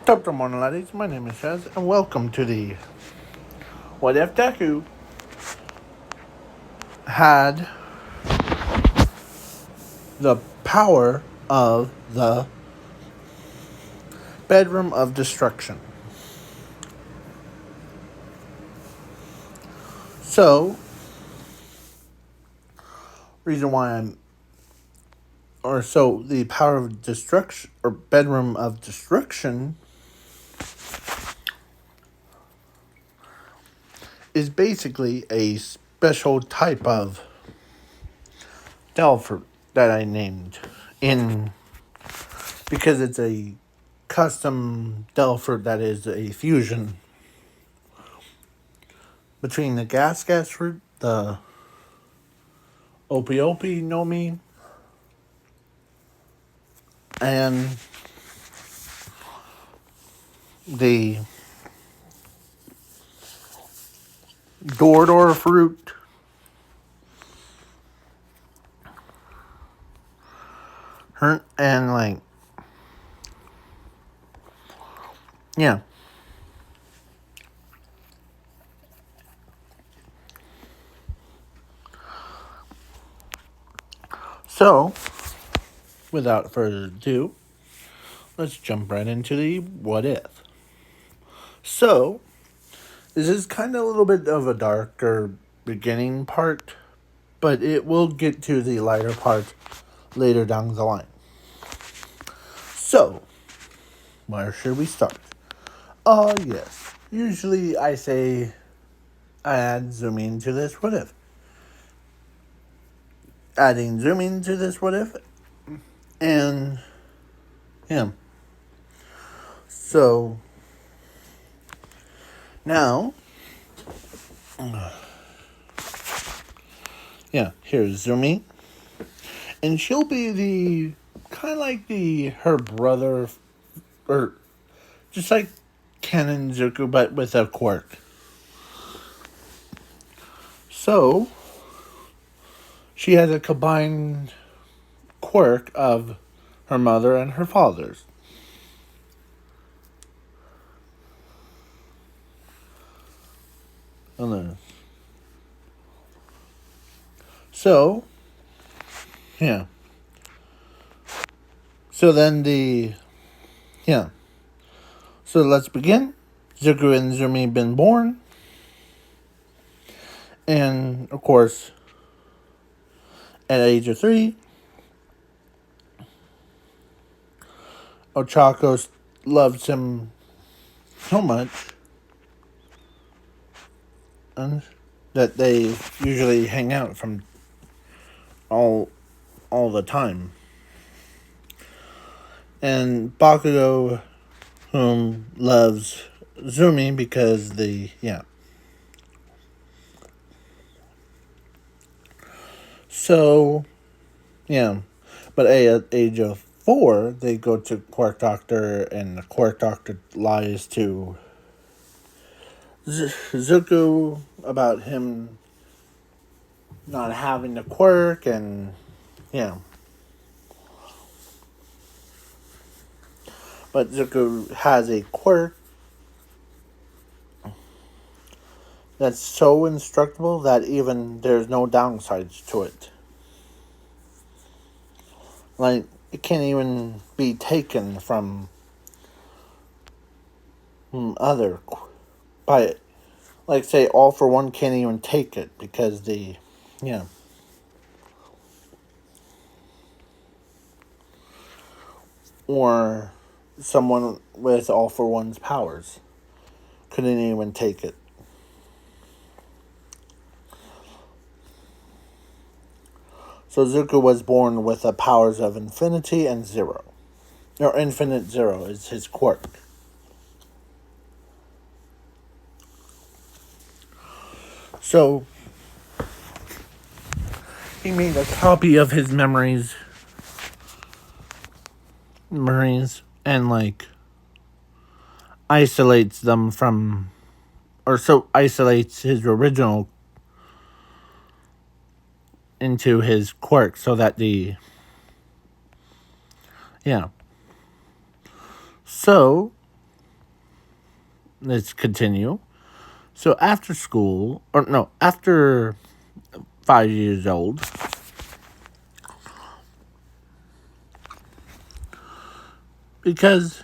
What's up, Ramona ladies? My name is Shaz, and welcome to the What If Deku had the power of the Bedroom of Destruction. So, reason why the power of destruction, or Bedroom of Destruction, is basically a special type of Delphi that I named in because it's a custom Delphi that is a fusion between the gas fruit, the opiopi nomi, and the Dorador fruit, and yeah. So, without further ado, let's jump right into the what if. So, this is kind of a little bit of a darker beginning part, but it will get to the lighter part later down the line. So, where should we start? Oh, yes. Usually I say I add zooming to this what if. Adding zooming to this what if. And, yeah. So, now, yeah, here's Zumi. And she'll be the, kind of like her brother, or just like Ken and Zuko, but with a quirk. So, she has a combined quirk of her mother and her father's. So, yeah. So then yeah. So let's begin. Zuko and Zumi been born. And, of course, at age of 3, Ochako loves him so much and that they usually hang out from all the time. And Bakugo loves Zumi because So, yeah. But at age of 4, they go to Quark Doctor, and the Quark Doctor lies to Zuko about him not having the quirk, and yeah. But Zuko has a quirk that's so indestructible that even there's no downsides to it. Like, it can't even be taken from other by, like, say, All for One can't even take it because or someone with All for One's powers couldn't even take it. So Zuko was born with the powers of infinity and zero. Or infinite zero is his quirk. So he made a copy of his memories and isolates them from, or so isolates his original into his quirk so that so let's continue. So after school, or no, after 5 years old, because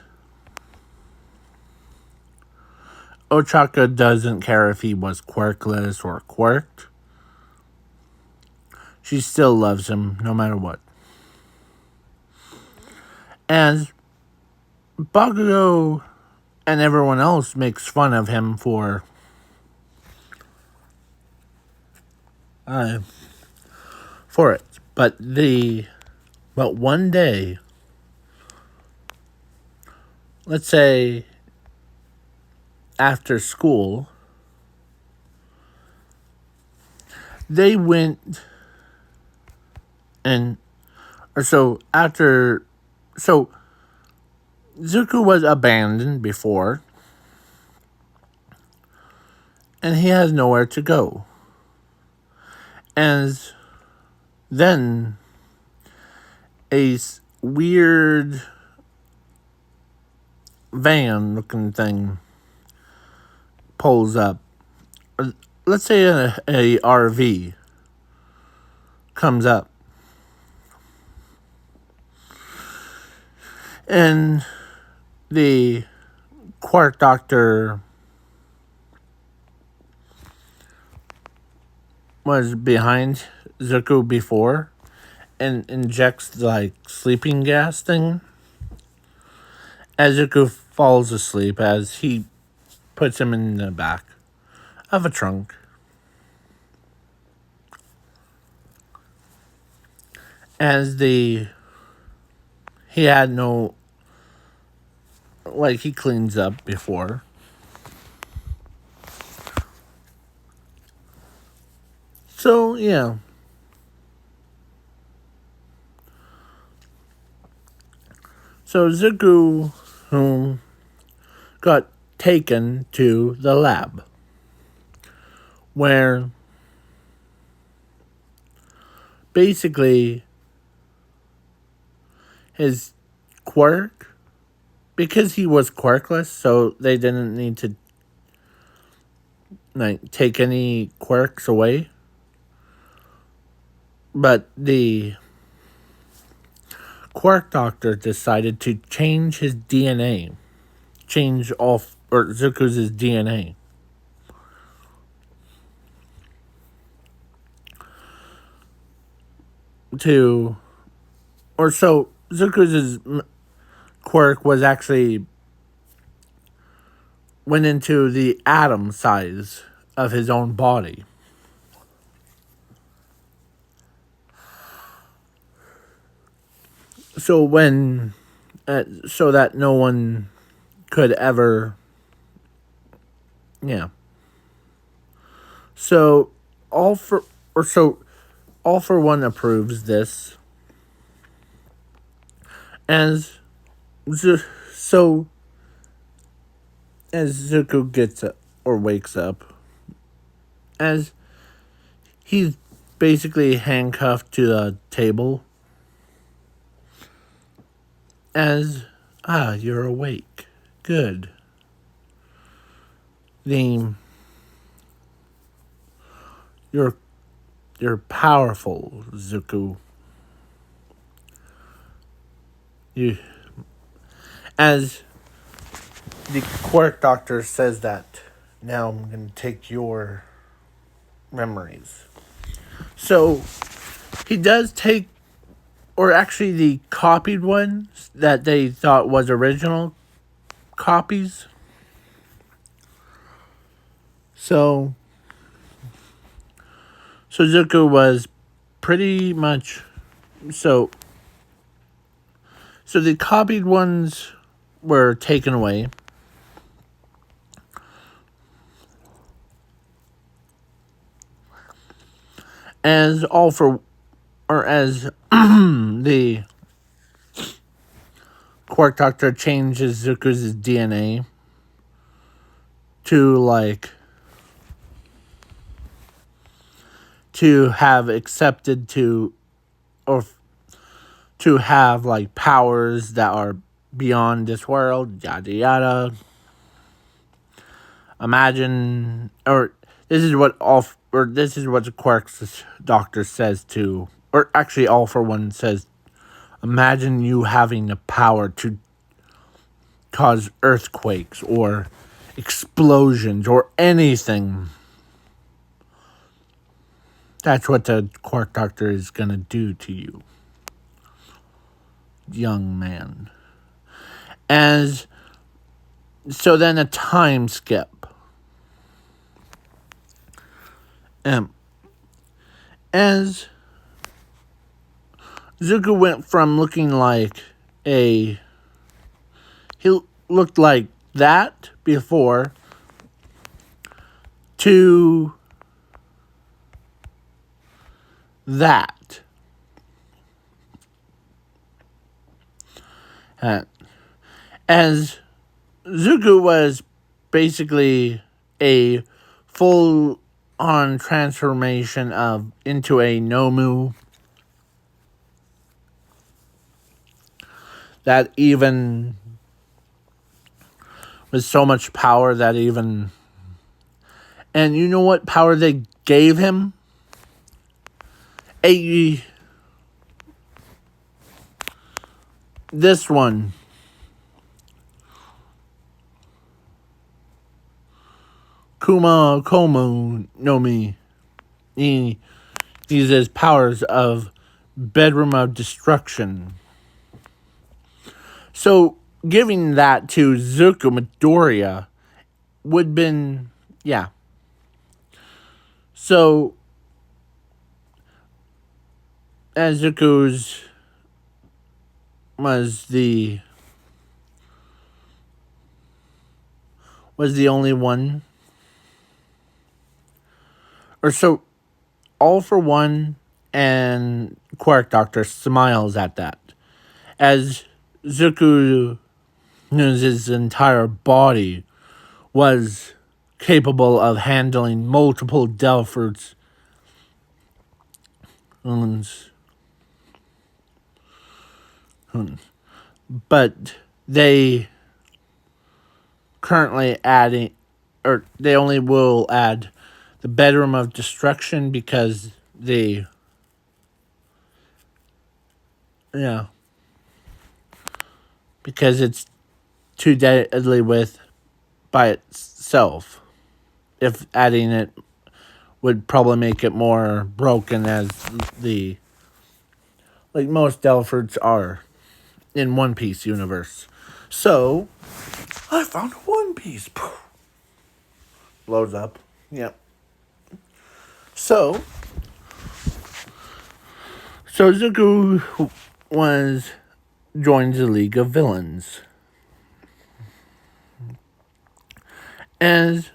Ochaka doesn't care if he was quirkless or quirked, she still loves him no matter what. As Bakugo and everyone else makes fun of him uh, for it. But one day, let's say after school, they went and or so after so Zuko was abandoned before and he has nowhere to go. And then a weird van looking thing pulls up. Let's say a RV comes up. And the Quark Doctor was behind Zuko before and injects like sleeping gas thing. As Zuko falls asleep as he puts him in the back of a trunk. As he had no, like he cleans up before. So, yeah. So Zuko, who got taken to the lab, where basically his quirk, because he was quirkless, so they didn't need to like take any quirks away. But the Quark Doctor decided to change his DNA. Change all or Zuko's DNA. To or so Zuko's quirk was actually went into the atom size of his own body. So so that no one could ever, yeah. So all for all for one approves this, as so as Zuko gets up or wakes up, as he's basically handcuffed to the table. As you're awake. Good. You're powerful, Zuko. You as the Quark Doctor says that now I'm gonna take your memories. So he does take, or actually the copied ones that they thought was original copies. So Zuko was pretty much so the copied ones were taken away. As the Quark Doctor changes Zuko's DNA to have accepted or to have like powers that are beyond this world, yada yada. imagine, or this is what the Quark's doctor says to, or actually All for One says, imagine you having the power to cause earthquakes or explosions or anything. That's what the Quark doctor is gonna do to you, young man. So then a time skip. As Zuko went from looking like he looked like that before to that. As Zuko was basically a full-on transformation into a nomu that even with so much power that even, and you know what power they gave him? This one. Kuma Komu no Mi. He uses powers of Bedroom of Destruction. So giving that to Zuko Midoriya would been, yeah. So as Zuko's was the only one, or so All for One and Quark Doctor smiles at that as Zuko's entire body was capable of handling multiple Delphers. But they currently they only will add the Bedroom of Destruction because because it's too deadly by itself. If adding it would probably make it more broken, as like most Delphers are in One Piece universe. So I found One Piece. Blows up. Yep. So Zuko joins the League of Villains. As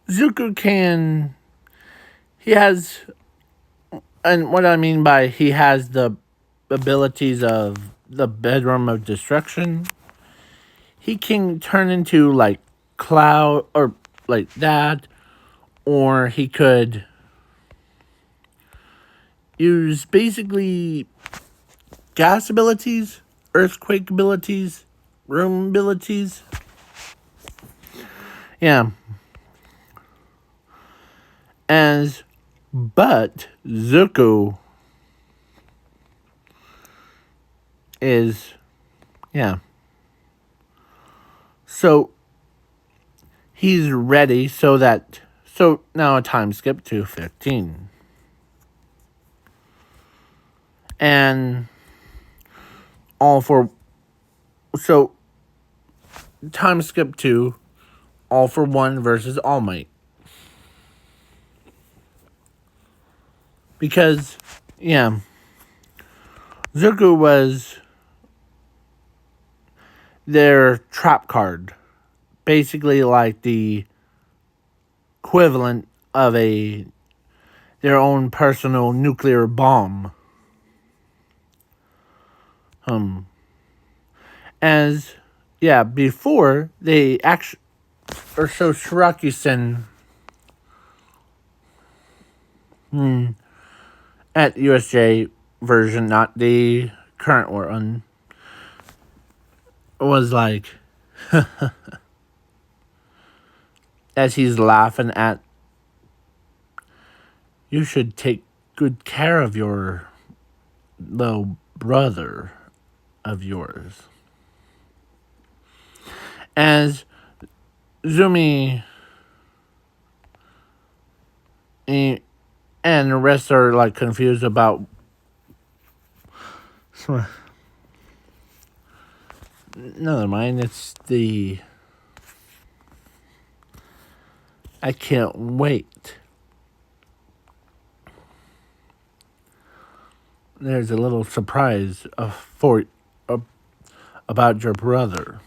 Zuko he has, and what I mean by he has the abilities of the Bedroom of Destruction, he can turn into like cloud or like that, or he could use basically gas abilities, earthquake abilities, room abilities. Yeah. But Zuko is, yeah. So he's ready so now a time skip to 15. And time skip to All for One versus All Might. Because, yeah, Zuko was their trap card. Basically like the equivalent of their own personal nuclear bomb. Before they actually, or so Shiraki-sen at USJ version, not the current one, was like, as he's laughing at, you should take good care of your little brother of yours. As Zumi and the rest are like confused about. Never mind, it's the. I can't wait. There's a little surprise about your brother.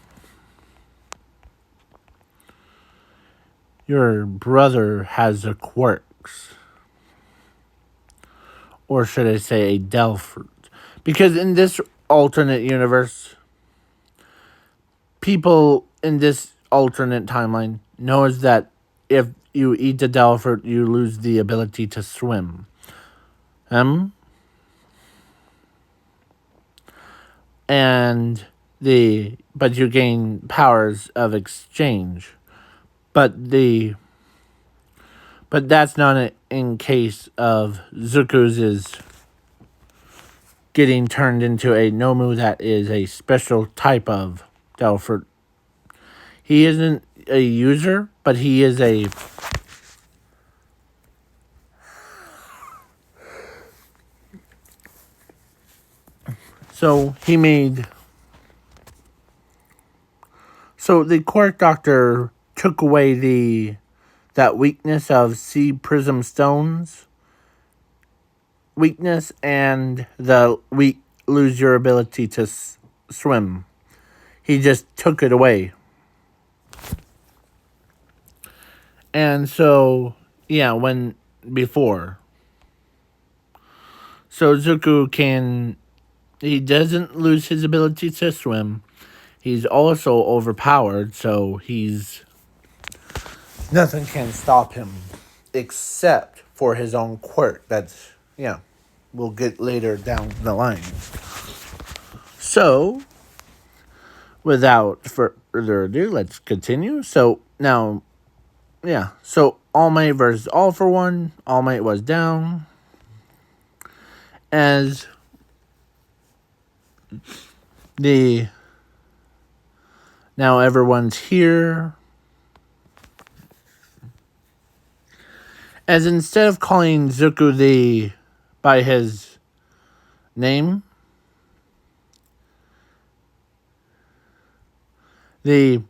Your brother has the quirks. Or should I say a Delphi? Because in this alternate universe, people in this alternate timeline knows that if you eat the Delphi, you lose the ability to swim. And but you gain powers of exchange. But that's not in case of Zuku's is getting turned into a nomu that is a special type of Delphi. He isn't a user, but he is a. So he made. So the Quirk Doctor took away that weakness of sea prism stones weakness and the lose your ability to swim. He just took it away. And so, yeah, before. So Zuko he doesn't lose his ability to swim. He's also overpowered, so nothing can stop him except for his own quirk. That's, we'll get later down the line. So, without further ado, let's continue. So, now, so All Might versus All for One. All Might was down. As now everyone's here. As instead of calling Zuko by his name, he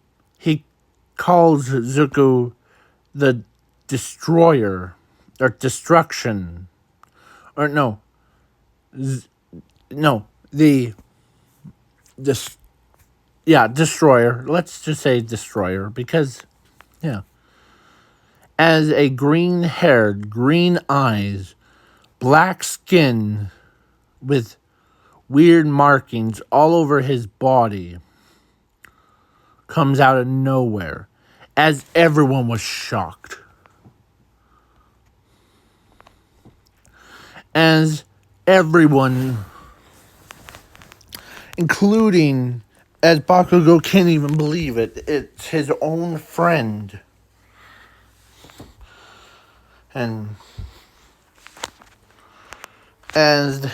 calls Zuko the Destroyer or Destruction, or Destroyer. Let's just say Destroyer because, as a green-haired, green eyes, black skin with weird markings all over his body comes out of nowhere, as everyone was shocked. As everyone, including, as Bakugo can't even believe it, it's his own friend. And as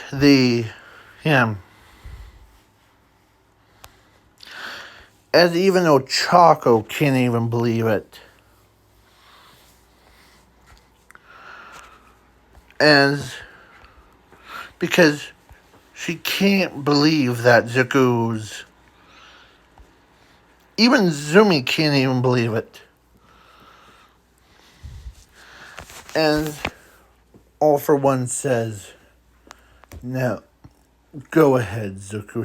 as even Ochako can't even believe it. Because she can't believe that even Zumi can't even believe it. And All for One says, now, go ahead, Zuko,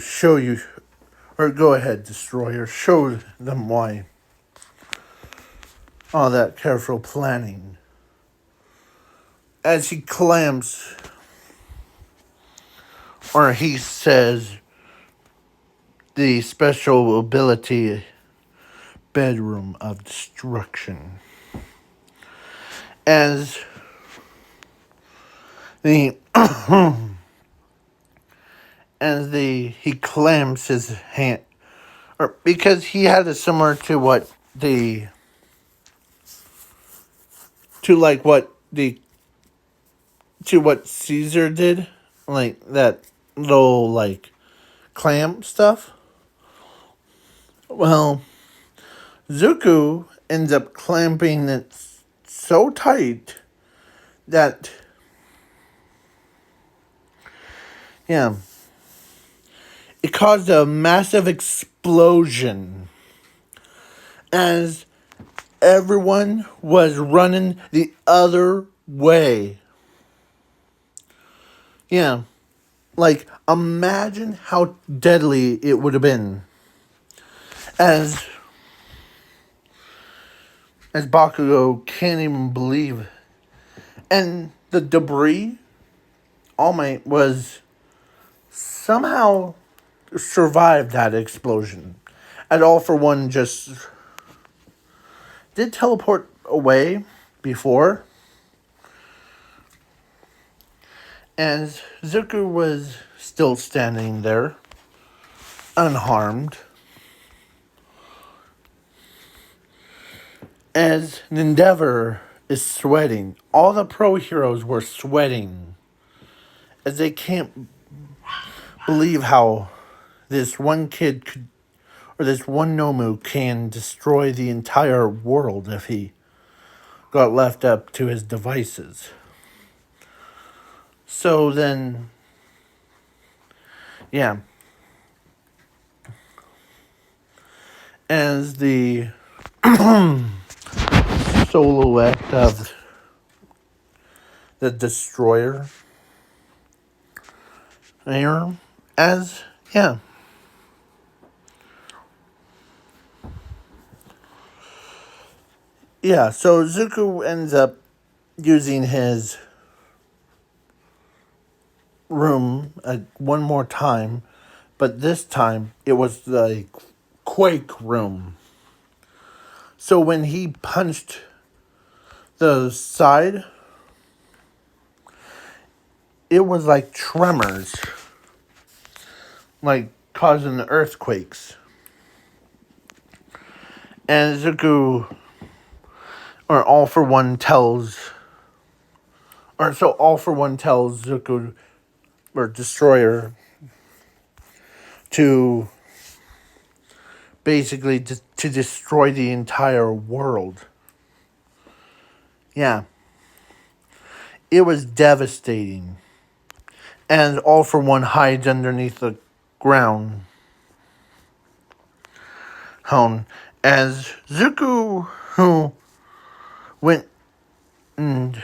go ahead, Destroyer, show them why. All that careful planning. As he clamps, or he says, the special ability bedroom of destruction. As he clamps his hand, or because he had it similar to what to like what Caesar did, like that little like clamp stuff. Well, Zuko ends up clamping it so tight that, yeah, it caused a massive explosion as everyone was running the other way. Yeah, like imagine how deadly it would have been as Bakugo can't even believe. And the debris, All Might was somehow survived that explosion. And All for One just did teleport away before. And Zuko was still standing there, unharmed. As Endeavor is sweating, all the pro heroes were sweating as they can't believe how this one kid could, or this one nomu can destroy the entire world if he got left up to his devices. So then, yeah, as the silhouette of the destroyer there, as, yeah, yeah, so Zuko ends up using his room one more time, but this time it was the quake room. So when he punched the side, it was like tremors, like causing earthquakes. And Zuko, or All for One tells, or so All for One tells Zuko, or Destroyer, to basically to destroy the entire world. Yeah. It was devastating. And All for One hides underneath the ground. As Zuko, who went and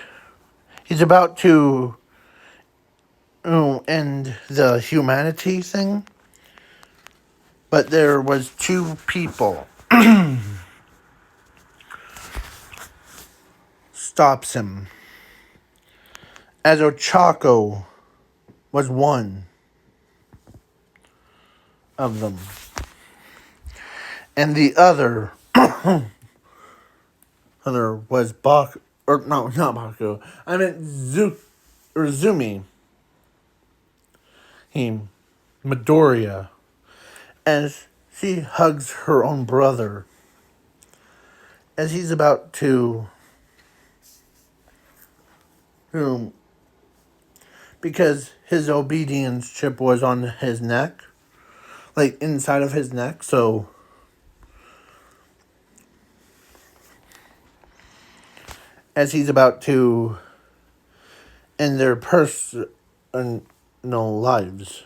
he's about to end the humanity thing, but there was two people stops him. As Ochako was one of them, and the other was Bak, or no, not Baku. I meant Zumi. Midoriya, as she hugs her own brother, as he's about to, because his obedience chip was on his neck, like inside of his neck, so as he's about to end their personal lives,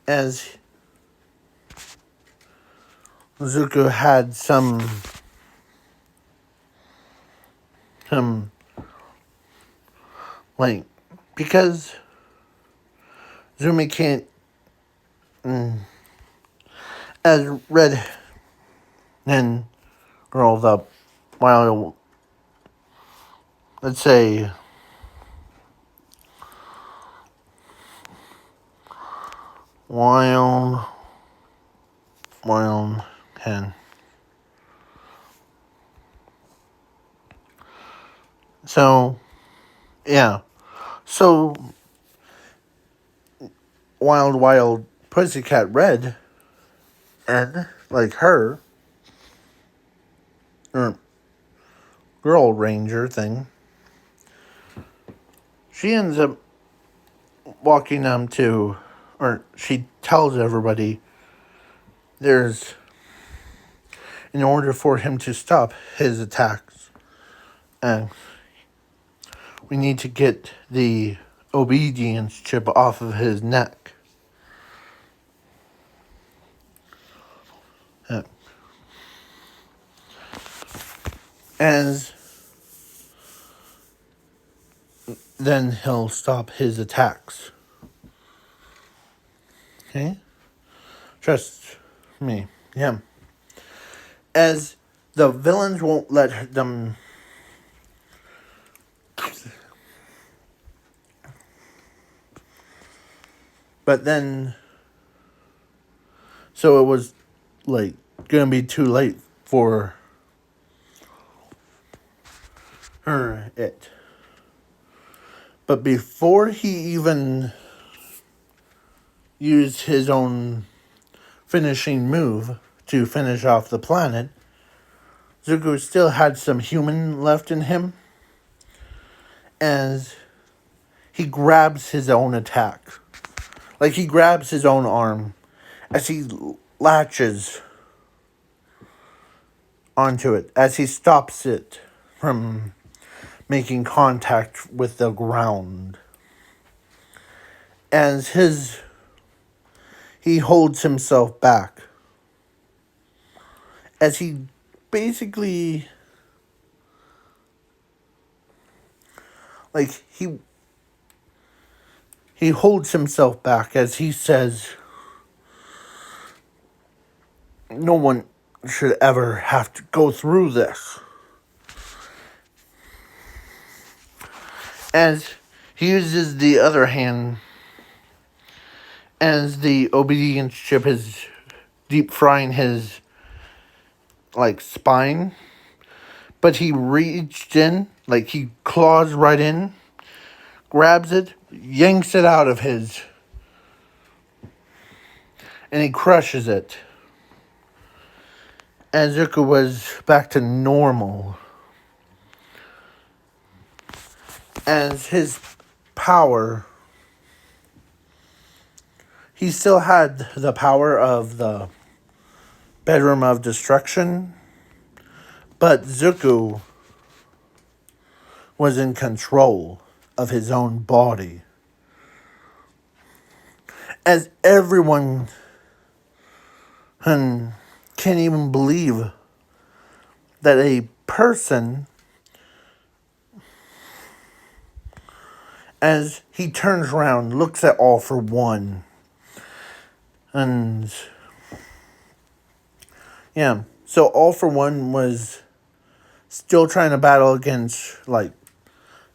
as Zuko had some like, because Zumi can't, as Red and girl, the wild, let's say, wild hen. So, yeah. So, wild pussycat Red, and like her, or girl ranger thing. She ends up walking them to, or she tells everybody there's, in order for him to stop his attacks, and we need to get the obedience chip off of his neck. As then he'll stop his attacks. Okay? Trust me. Yeah. As the villains won't let them. But then. So it was like gonna be too late for it. But before he even used his own finishing move to finish off the planet, Zuko still had some human left in him, as he grabs his own attack. Like, he grabs his own arm as he latches onto it, as he stops it from making contact with the ground. As he holds himself back. As he basically, like, he holds himself back as he says, no one should ever have to go through this. As he uses the other hand, as the obedience chip is deep frying his, like, spine, but he reached in, like, he claws right in, grabs it, yanks it out of his, and he crushes it. And Zuko was back to normal. As his power, he still had the power of the Bedroom of Destruction, but Zuko was in control of his own body. As everyone can't even believe that a person, as he turns around, looks at All for One, and yeah, so All for One was still trying to battle against, like,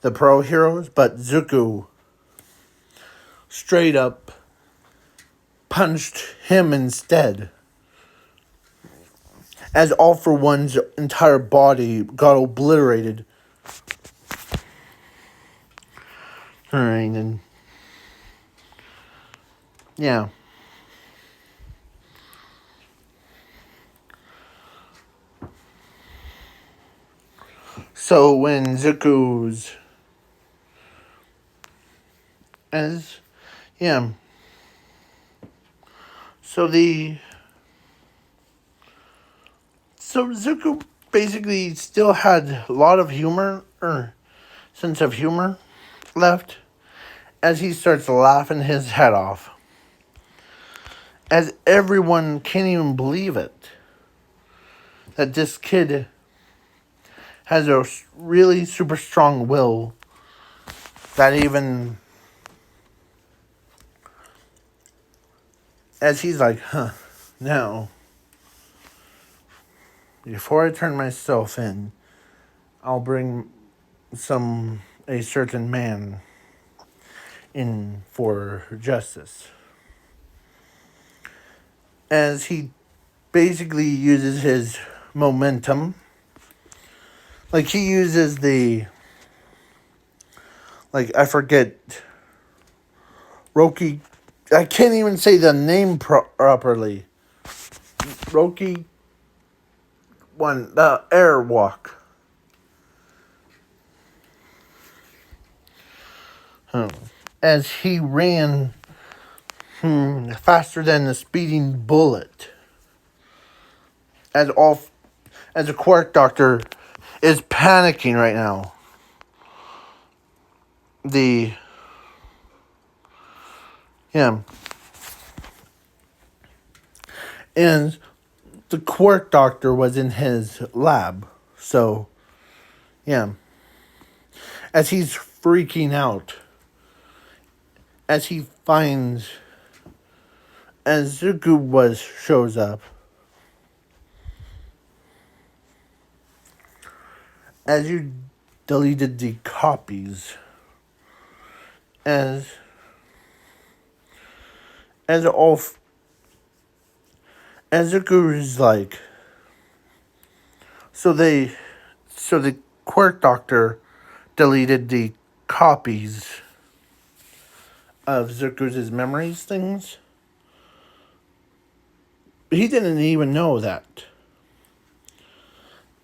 the pro heroes, but Zuko straight up punched him instead. As All for One's entire body got obliterated. Alright, and yeah. So when Zuko's So Zuko basically still had a lot of humor, or sense of humor, left, as he starts laughing his head off. As everyone can't even believe it. That this kid has a really super strong will that even, as he's like, now, before I turn myself in, I'll bring a certain man in for justice. As he basically uses his momentum, like, he uses I forget, Roki, I can't even say the name properly. Roki, the airwalk. as he ran faster than a speeding bullet. As a quirk doctor is panicking right now. Yeah. And the quirk doctor was in his lab. So, yeah. As he's freaking out, as he finds, as Zuko shows up, as you deleted the copies, as as all, as Zuko is like, so the quirk doctor deleted the copies of Zuko's memories things. He didn't even know that.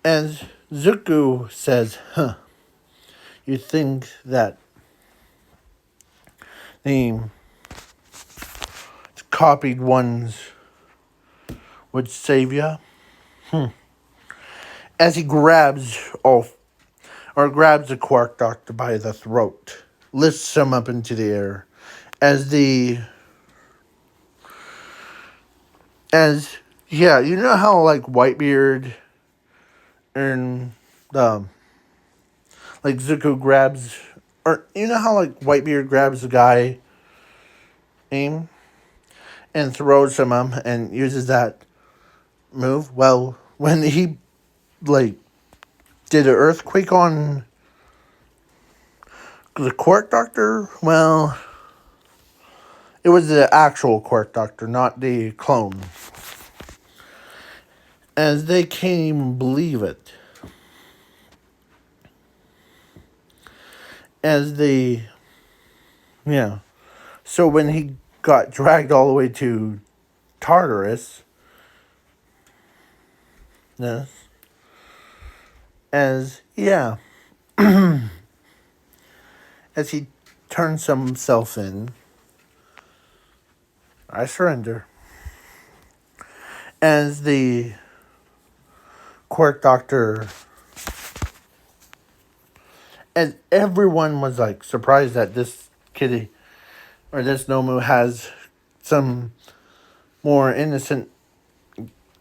As Zuko says, you think that the copied ones would save you? As he grabs the Quark Doctor by the throat, lifts him up into the air, you know how like Whitebeard and like Zuko grabs, or you know how like Whitebeard grabs the guy, and throws him up and uses that move. Well, when he like did an earthquake on the Quark Doctor, well, it was the actual Quark Doctor, not the clone. As they can't even believe it. So when he got dragged all the way to Tartarus, yes, as he turns himself in, I surrender. As the Quark Doctor, and everyone was like surprised that this kitty or this Nomu has some more innocent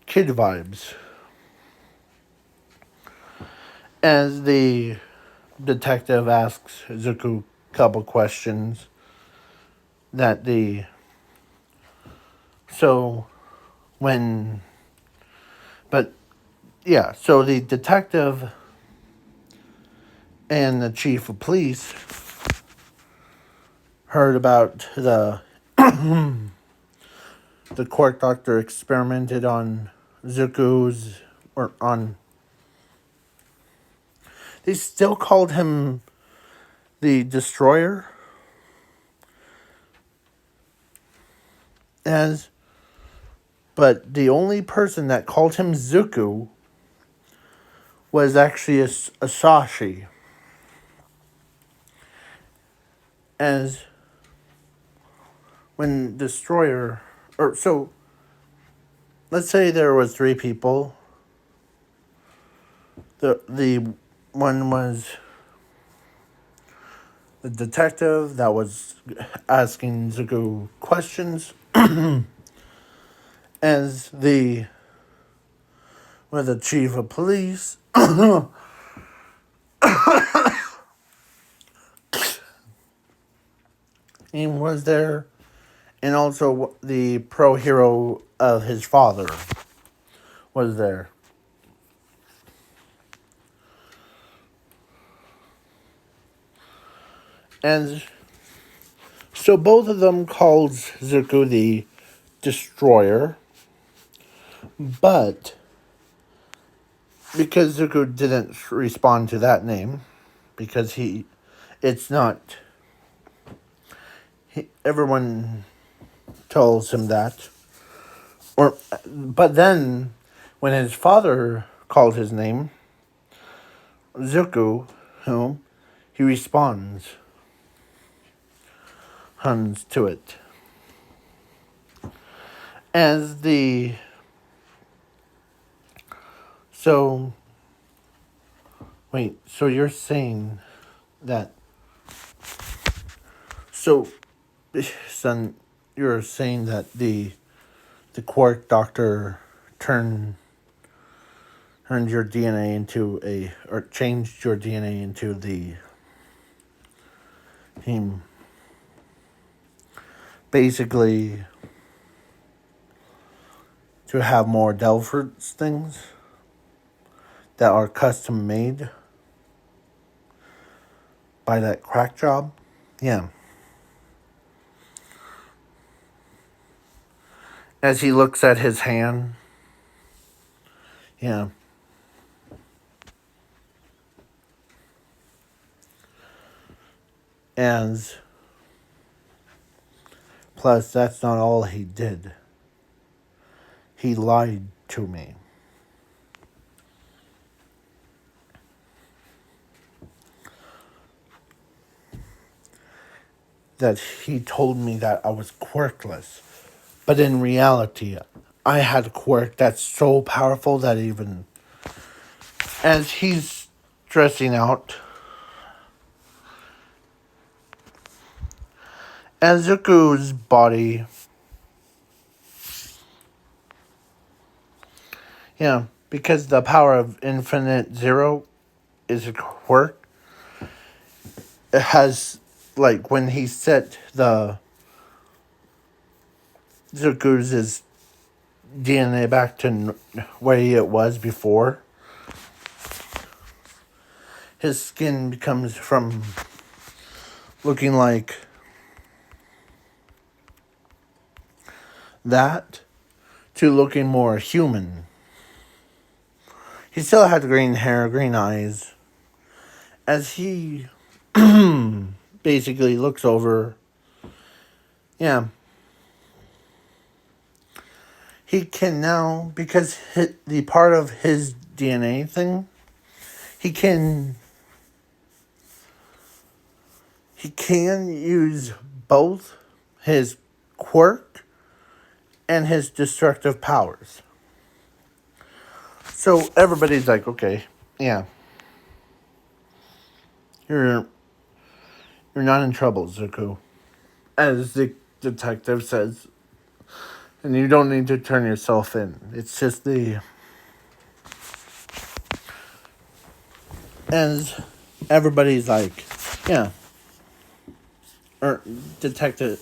kid vibes. As the detective asks Zuko a couple questions so the detective and the chief of police heard about the Quark Doctor experimented on Zuko's, or on, they still called him the Destroyer, but the only person that called him Zuko was actually a Sashi. As when Destroyer, or so, let's say there was 3 people. The one was the detective that was asking Zuko questions, as the chief of police, he was there, and also the pro hero of his father was there. And so both of them called Zuko the Destroyer, but because Zuko didn't respond to that name, because everyone tells him that, but then when his father called his name, Zuko, he responds. Huns to it. As the so wait, so you're saying that so son, you're saying that the quark doctor turned your DNA into or changed your DNA into the him basically to have more Delfords things that are custom made by that crack job. Yeah. As he looks at his hand. Yeah. As plus that's not all he did. He lied to me. That he told me that I was quirkless. But in reality, I had a quirk that's so powerful that even as he's dressing out, as Zuko's body, yeah, because the power of infinite zero is a quirk. It has, like, when he set the Zuko's DNA back to where it was before, his skin becomes from looking like that to looking more human. He still had green hair, green eyes. As he basically looks over, yeah, he can now, because the part of his DNA thing, he can use both his quirk and his destructive powers. So everybody's like, okay, yeah, you're not in trouble, Zuko, as the detective says, and you don't need to turn yourself in. It's just as everybody's like, yeah, or detective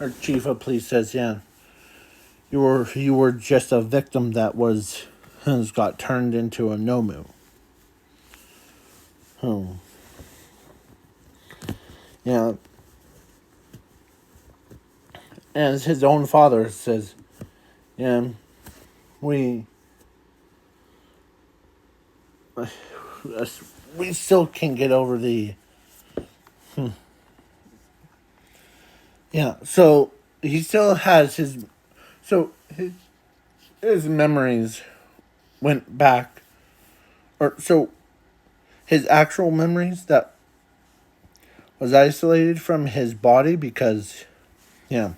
or chief of police says, yeah, you were just a victim that has got turned into a nomu. Yeah. As his own father says, yeah, we we still can get over the yeah. So he still has his memories went back, or so his actual memories that was isolated from his body because yeah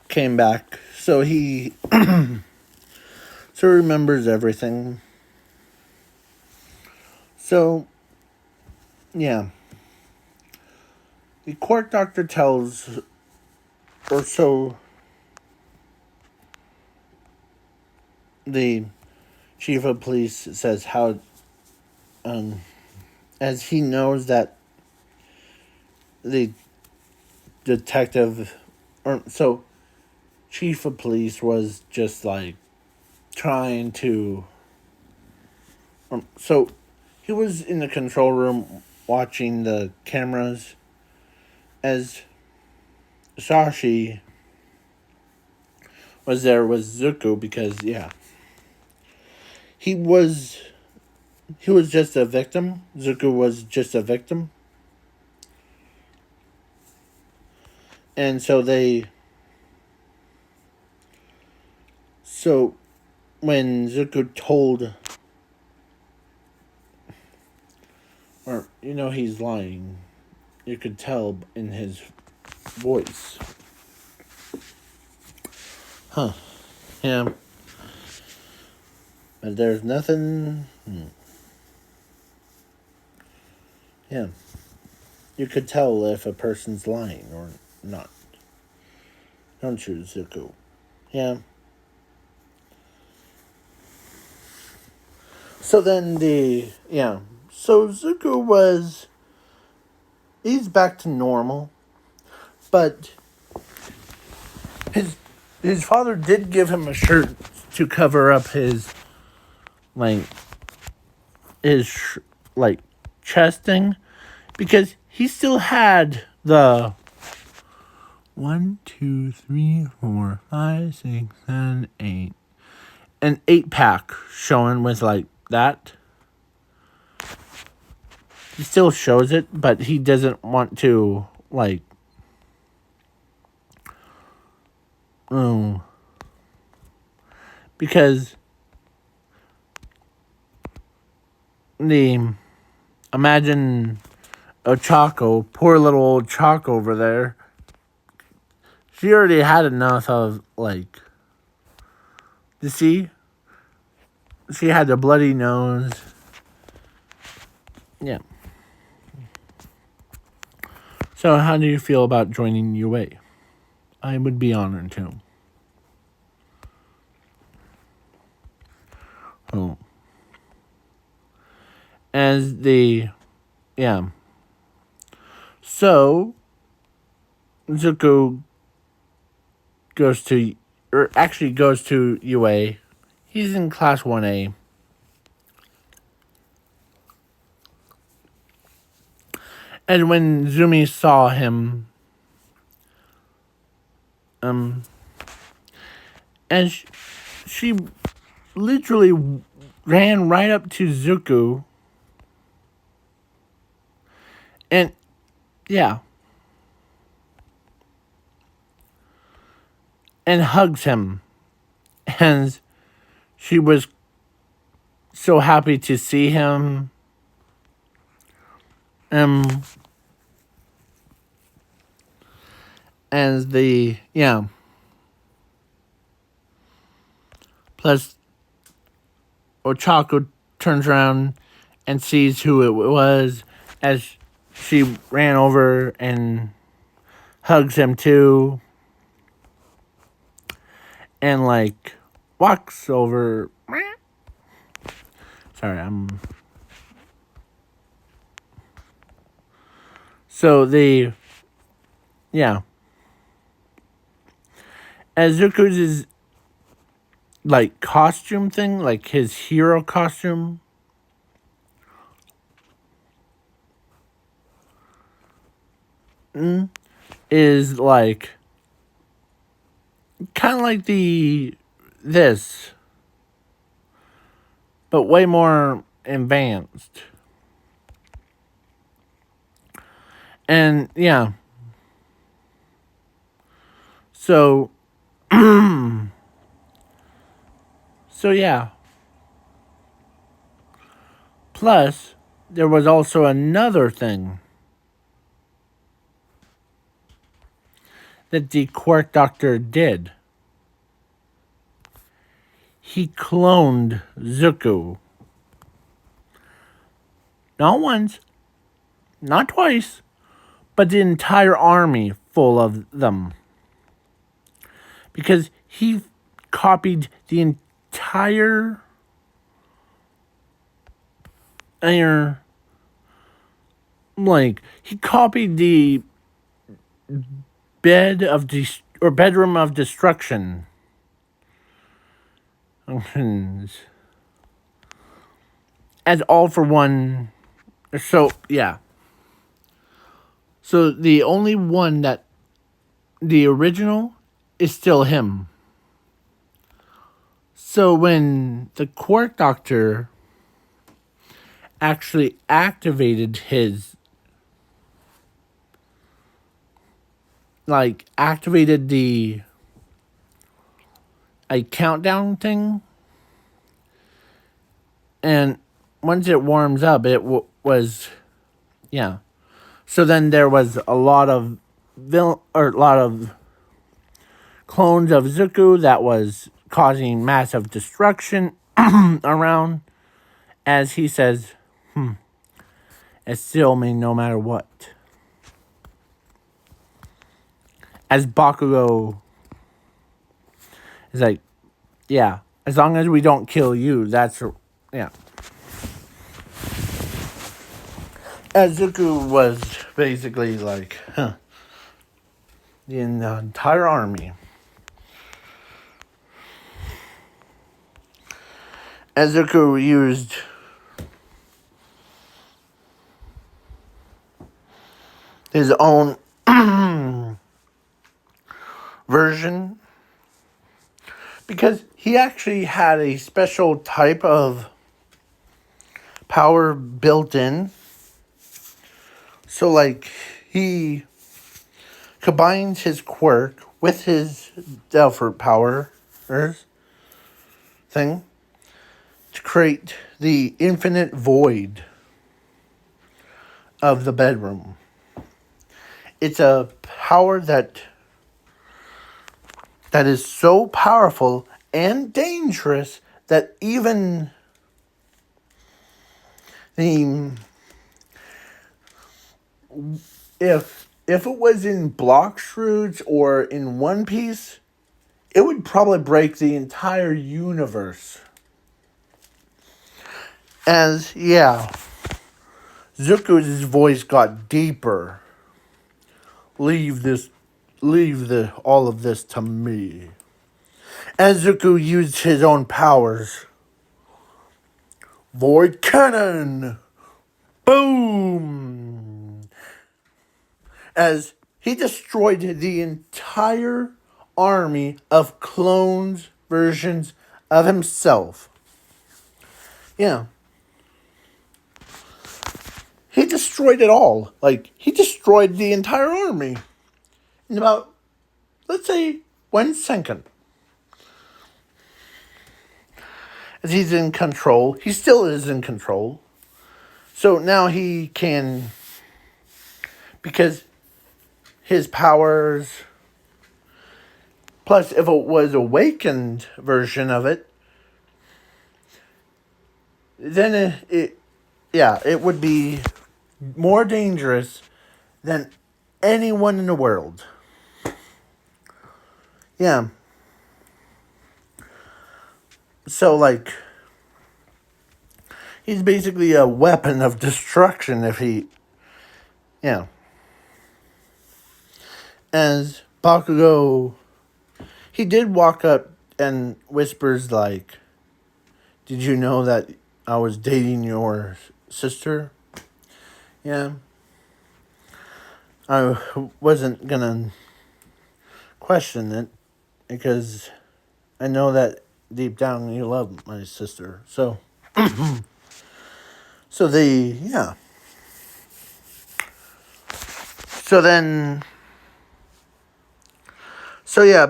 came back. So he remembers everything. So yeah, the court doctor tells, or so the chief of police says how as he knows that the detective or so chief of police was just like trying to so he was in the control room watching the cameras as Sashi was there with Zuko because yeah he was just a victim. Zuko was just a victim. And so when Zuko told, or he's lying, You could tell in his voice. Huh. Yeah. But there's nothing. Yeah. You could tell if a person's lying or not. Don't you, Zuko? Yeah. So then So Zuko was. He's back to normal. But his father did give him a shirt to cover up his, like, like, chest thing. Because he still had the 1, 2, 3, 4, 5, 6, 7, 8. An 8-pack showing with, like, that. He still shows it, but he doesn't want to, like, because imagine Ochako, poor little old Chalk over there. She already had enough of, like, you see? She had a bloody nose. Yeah. So how do you feel about joining UA? I would be honored to. Oh. So, Zuko goes to UA. He's in class 1A. And when Zumi saw him, and she literally ran right up to Zuko. And, yeah. And hugs him. And she was so happy to see him. Plus, Ochako turns around and sees who it was as she ran over and hugs him too. And, like, walks over. Sorry, So as Zuko's like costume thing, like his hero costume, is like kind of like this, but way more advanced. And yeah. So yeah. Plus, there was also another thing that the Quark Doctor did. He cloned Zuko. Not once, not twice, but the entire army full of them. Because he copied the entire he copied the bedroom of destruction. As all for one. So yeah. So the only one that the original is still him. So when the Quark Doctor actually activated his activated the countdown thing, and once it warms up, it was So then there was a lot of clones of Zuko that was causing massive destruction around. As he says, it still mean no matter what. As Bakugo is like, yeah, as long as we don't kill you, that's, yeah. As Zuko was basically like, the entire army. As Zuko used his own version, because he actually had a special type of power built in. So, like, he combines his quirk with his Delphi power thing to create the infinite void of the bedroom. It's a power that is so powerful and dangerous that even the if it was in block shrews or in One Piece, it would probably break the entire universe. As Zuko's voice got deeper. Leave all of this to me. As Zuko used his own powers. Void Cannon! Boom! As he destroyed the entire army of clones versions of himself. Yeah. He destroyed it all. Like, he destroyed the entire army in about, let's say, 1 second. As he's in control, he still is in control. So now he can, because his powers, plus if it was awakened version of it, then it would be more dangerous than anyone in the world. Yeah. So, like, he's basically a weapon of destruction if he, yeah. As Bakugo, he did walk up and whispers like, "Did you know that I was dating your sister?" Yeah. I wasn't gonna question it because I know that deep down you love my sister. So, So then,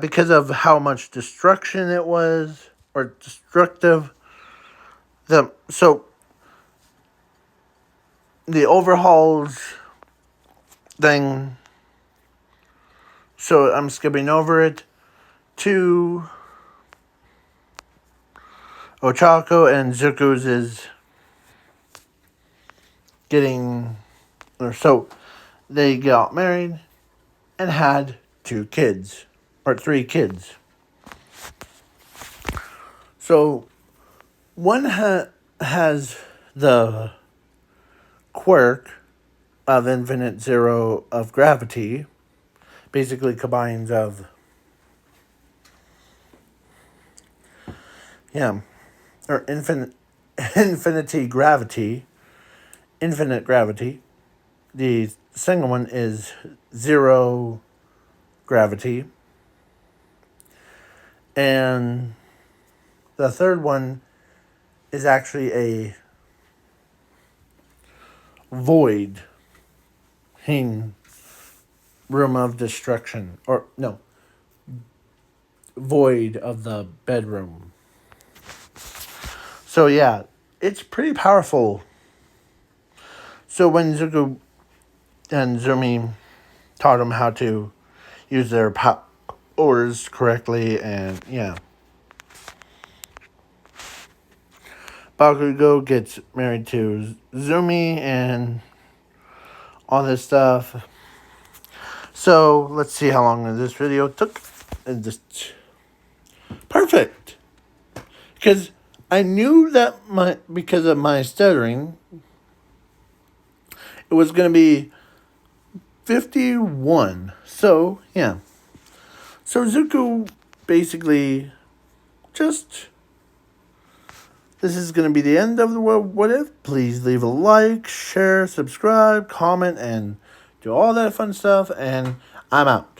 because of how much destruction it was, or destructive, the overhauls thing, so I'm skipping over it, to Ochako and Zuko's is getting, they got married and had 2 kids, or 3 kids. So, one has the quirk of infinite zero of gravity, basically combines of, or infinite gravity. The second one is zero gravity. And the third one is actually a void in room of destruction. Or, no, void of the bedroom. So, it's pretty powerful. So when Zuko And Zumi taught him how to use their powers correctly, and yeah. Bakugo gets married to Zumi and all this stuff. So let's see how long this video took. And just perfect, because I knew that because of my stuttering, it was going to be 51. So yeah. So Zuko basically just. This is going to be the end of the What If. Please leave a like, share, subscribe, comment, and do all that fun stuff. And I'm out.